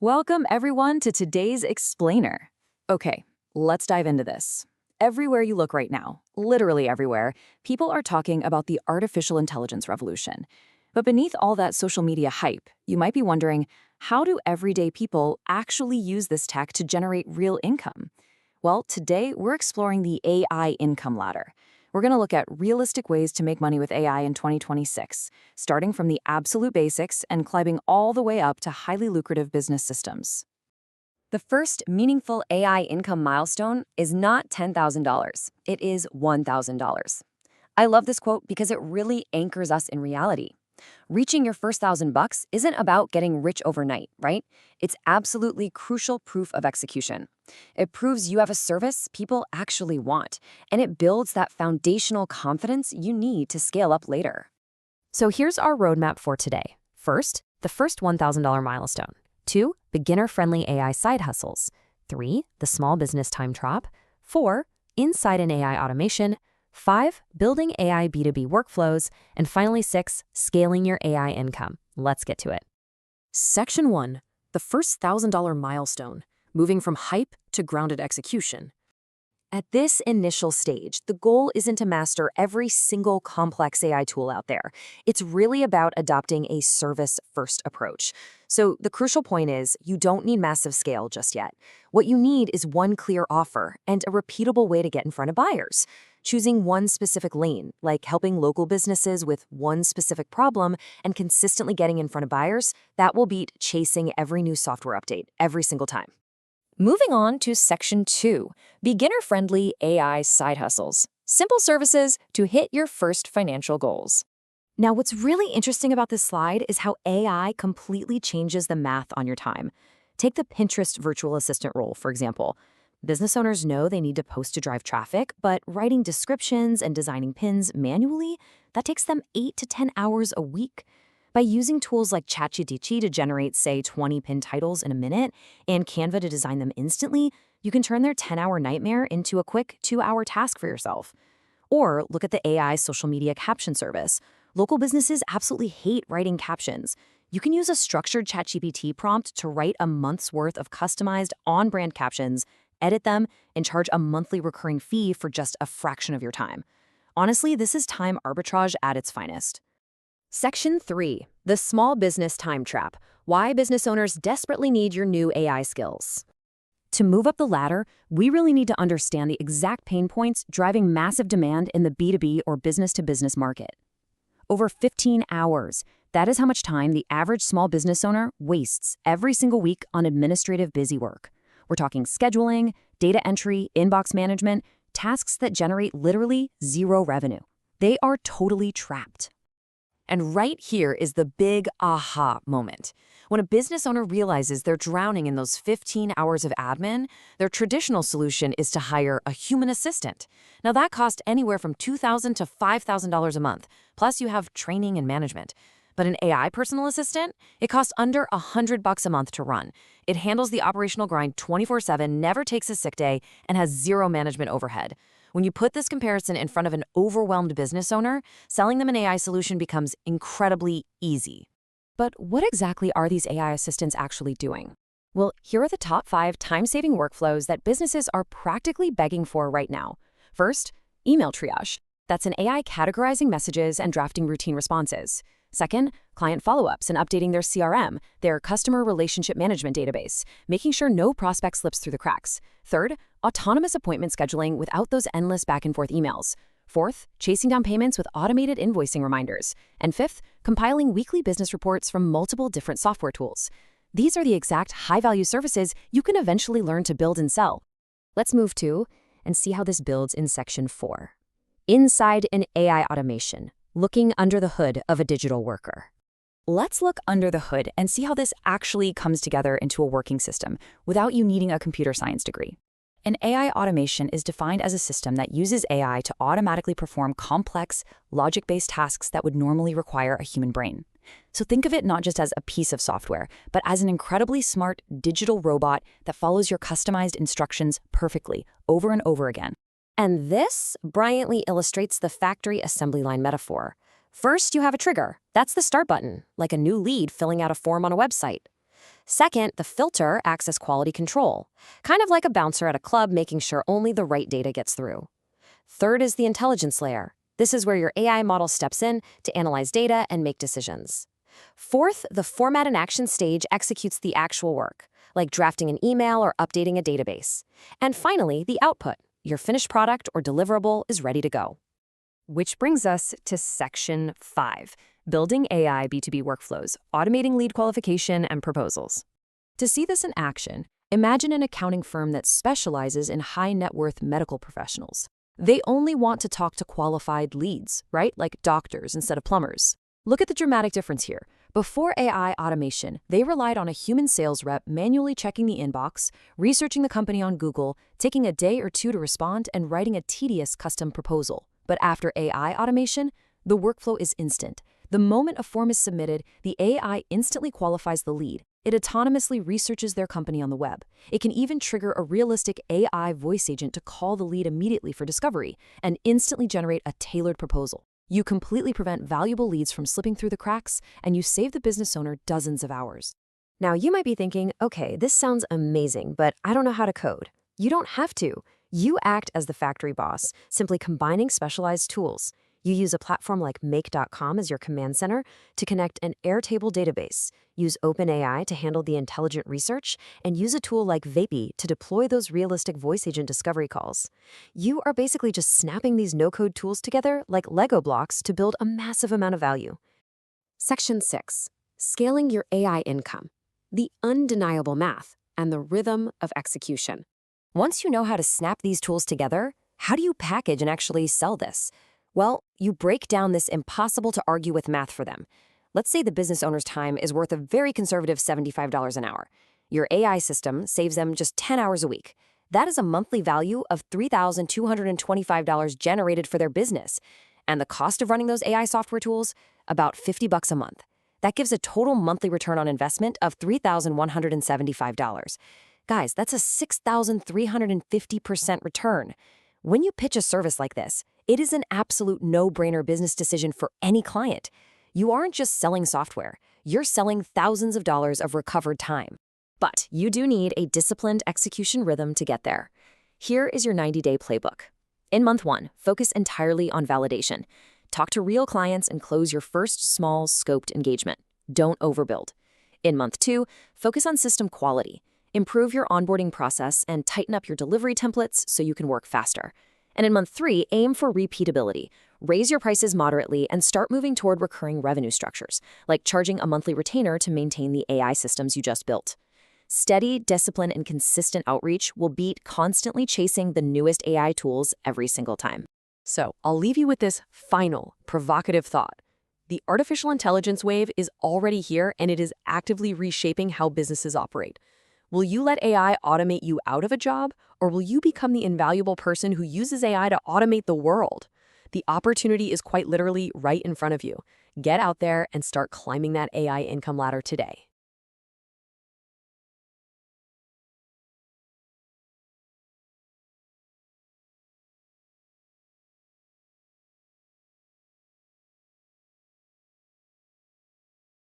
Welcome, everyone, to today's Explainer. Okay, let's dive into this. Everywhere you look right now, literally everywhere, people are talking about the artificial intelligence revolution. But beneath all that social media hype, you might be wondering, how do everyday people actually use this tech to generate real income? Well, today we're exploring the AI income ladder. We're going to look at realistic ways to make money with AI in 2026, starting from the absolute basics and climbing all the way up to highly lucrative business systems. The first meaningful AI income milestone is not $10,000. It is $1,000. I love this quote because it really anchors us in reality. Reaching your first $1,000 isn't about getting rich overnight, right? It's absolutely crucial proof of execution. It proves you have a service people actually want, and it builds that foundational confidence you need to scale up later. So here's our roadmap for today. First, the first $1,000 milestone. 2, beginner-friendly AI side hustles. 3, the small business time trap. 4, insight in AI automation. 5, building AI B2B workflows. And finally 6, scaling your AI income. Let's get to it. Section 1, the first $1,000 milestone, moving from hype to grounded execution. At this initial stage, the goal isn't to master every single complex AI tool out there. It's really about adopting a service-first approach. So the crucial point is, you don't need massive scale just yet. What you need is one clear offer and a repeatable way to get in front of buyers. Choosing one specific lane, like helping local businesses with one specific problem and consistently getting in front of buyers, that will beat chasing every new software update every single time. Moving on to Section 2, beginner-friendly AI side hustles. Simple services to hit your first financial goals. Now, what's really interesting about this slide is how AI completely changes the math on your time. Take the Pinterest virtual assistant role, for example. Business owners know they need to post to drive traffic, but writing descriptions and designing pins manually, that takes them 8 to 10 hours a week. By using tools like ChatGPT to generate, say, 20 pin titles in a minute and Canva to design them instantly, you can turn their 10-hour nightmare into a quick 2-hour task for yourself. Or look at the AI social media caption service. Local businesses absolutely hate writing captions. You can use a structured ChatGPT prompt to write a month's worth of customized on-brand captions, edit them, and charge a monthly recurring fee for just a fraction of your time. Honestly, this is time arbitrage at its finest. Section 3, the small business time trap. Why business owners desperately need your new AI skills. To move up the ladder, we really need to understand the exact pain points driving massive demand in the B2B or business-to-business market. Over 15 hours. That is how much time the average small business owner wastes every single week on administrative busy work. We're talking scheduling, data entry, inbox management, tasks that generate literally zero revenue. They are totally trapped. And right here is the big aha moment. When a business owner realizes they're drowning in those 15 hours of admin, their traditional solution is to hire a human assistant. Now that costs anywhere from $2,000 to $5,000 a month, plus you have training and management. But an AI personal assistant, it costs under $100 a month to run. It handles the operational grind 24/7, never takes a sick day, and has zero management overhead. When you put this comparison in front of an overwhelmed business owner, selling them an AI solution becomes incredibly easy. But what exactly are these AI assistants actually doing? Well, here are the top 5 time-saving workflows that businesses are practically begging for right now. First, email triage. That's an AI categorizing messages and drafting routine responses. Second, client follow-ups and updating their CRM, their customer relationship management database, making sure no prospect slips through the cracks. Third, autonomous appointment scheduling without those endless back-and-forth emails. Fourth, chasing down payments with automated invoicing reminders. And fifth, compiling weekly business reports from multiple different software tools. These are the exact high-value services you can eventually learn to build and sell. Let's move to and see how this builds in Section 4. Inside an AI automation. Looking under the hood of a digital worker. Let's look under the hood and see how this actually comes together into a working system without you needing a computer science degree. An AI automation is defined as a system that uses AI to automatically perform complex, logic-based tasks that would normally require a human brain. So think of it not just as a piece of software, but as an incredibly smart digital robot that follows your customized instructions perfectly over and over again. And this brilliantly illustrates the factory assembly line metaphor. First, you have a trigger. That's the start button, like a new lead filling out a form on a website. Second, the filter acts as quality control, kind of like a bouncer at a club making sure only the right data gets through. Third is the intelligence layer. This is where your AI model steps in to analyze data and make decisions. Fourth, the format and action stage executes the actual work, like drafting an email or updating a database. And finally, the output. Your finished product or deliverable is ready to go. Which brings us to Section 5, Building AI B2B Workflows, Automating Lead Qualification and Proposals. To see this in action, imagine an accounting firm that specializes in high-net-worth medical professionals. They only want to talk to qualified leads, right? Like doctors instead of plumbers. Look at the dramatic difference here. Before AI automation, they relied on a human sales rep manually checking the inbox, researching the company on Google, taking a day or two to respond, and writing a tedious custom proposal. But after AI automation, the workflow is instant. The moment a form is submitted, the AI instantly qualifies the lead. It autonomously researches their company on the web. It can even trigger a realistic AI voice agent to call the lead immediately for discovery and instantly generate a tailored proposal. You completely prevent valuable leads from slipping through the cracks, and you save the business owner dozens of hours. Now, you might be thinking, okay, this sounds amazing, but I don't know how to code. You don't have to. You act as the factory boss, simply combining specialized tools. You use a platform like Make.com as your command center to connect an Airtable database, use OpenAI to handle the intelligent research, and use a tool like Vapey to deploy those realistic voice agent discovery calls. You are basically just snapping these no-code tools together like Lego blocks to build a massive amount of value. Section 6. Scaling your AI income. The undeniable math and the rhythm of execution. Once you know how to snap these tools together, how do you package and actually sell this? Well, you break down this impossible-to-argue with math for them. Let's say the business owner's time is worth a very conservative $75 an hour. Your AI system saves them just 10 hours a week. That is a monthly value of $3,225 generated for their business. And the cost of running those AI software tools? About $50 a month. That gives a total monthly return on investment of $3,175. Guys, that's a 6,350% return. When you pitch a service like this, it is an absolute no-brainer business decision for any client. You aren't just selling software, you're selling thousands of dollars of recovered time. But you do need a disciplined execution rhythm to get there. Here is your 90-day playbook. In month 1, focus entirely on validation. Talk to real clients and close your first small, scoped engagement. Don't overbuild. In month 2, focus on system quality. Improve your onboarding process and tighten up your delivery templates so you can work faster. And in month 3, aim for repeatability. Raise your prices moderately and start moving toward recurring revenue structures, like charging a monthly retainer to maintain the AI systems you just built. Steady, discipline, and consistent outreach will beat constantly chasing the newest AI tools every single time. So, I'll leave you with this final, provocative thought. The artificial intelligence wave is already here, and it is actively reshaping how businesses operate. Will you let AI automate you out of a job, or will you become the invaluable person who uses AI to automate the world? The opportunity is quite literally right in front of you. Get out there and start climbing that AI income ladder today.